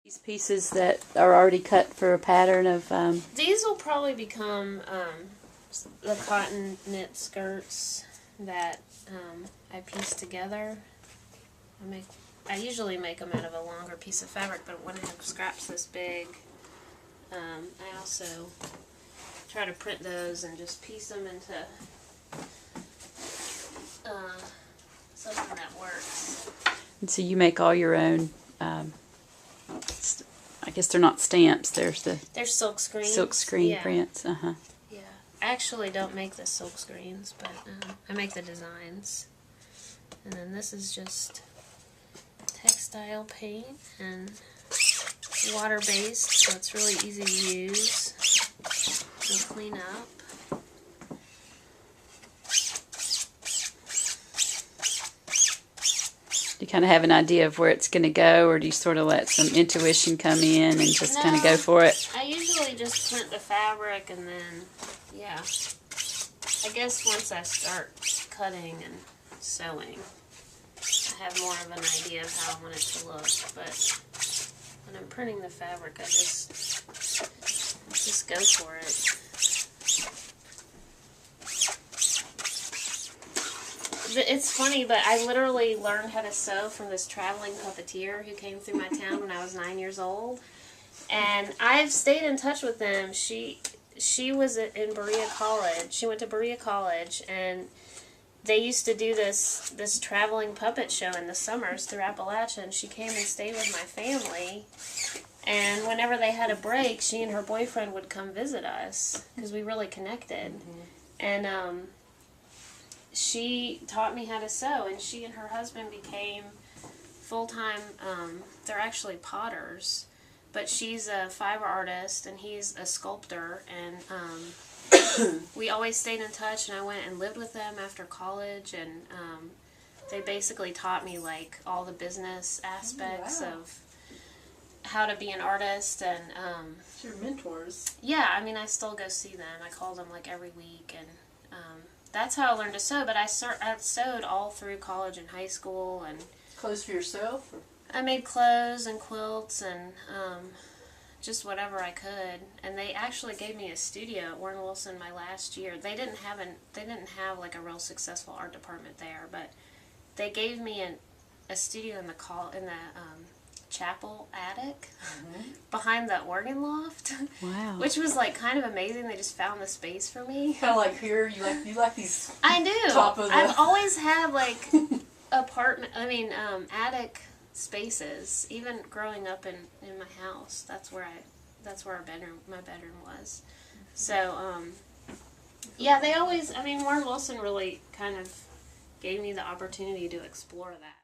These pieces that are already cut for a pattern of... These will probably become the cotton knit skirts that I piece together. I usually make them out of a longer piece of fabric, but when I have scraps this big, I also try to print those and just piece them into something that works. And so you make all your own... I guess they're not stamps. They're silk screens. Silk screen yeah. prints. Yeah. I actually don't make the silk screens, but I make the designs. And then this is just textile paint and water-based, so it's really easy to use and clean up. Do you kind of have an idea of where it's going to go, or do you sort of let some intuition come in and just kind of go for it? I usually just print the fabric and then, yeah. I guess once I start cutting and sewing, I have more of an idea of how I want it to look. But when I'm printing the fabric, I just go for it. It's funny, but I literally learned how to sew from this traveling puppeteer who came through my town when I was 9 years old. And I've stayed in touch with them. She was in Berea College. She went to Berea College, and they used to do this traveling puppet show in the summers through Appalachia, and she came and stayed with my family. And whenever they had a break, she and her boyfriend would come visit us because we really connected. And she taught me how to sew, and she and her husband became full-time, they're actually potters, but she's a fiber artist and he's a sculptor, and we always stayed in touch, and I went and lived with them after college, and they basically taught me like all the business aspects of how to be an artist, and your mentors. Yeah, I mean, I still go see them. I call them like every week, and that's how I learned to sew, but I sewed all through college and high school. And clothes for yourself? Or? I made clothes and quilts and just whatever I could. And they actually gave me a studio at Warren Wilson my last year. They didn't have like a real successful art department there, but they gave me a studio in the chapel attic behind the organ loft. Wow. Which was like kind of amazing. They just found the space for me. Kind of like here, you like these. I do. Top of the... I've always had like attic spaces. Even growing up in my house, that's where my bedroom was. So yeah, they always. Warren Wilson really kind of gave me the opportunity to explore that.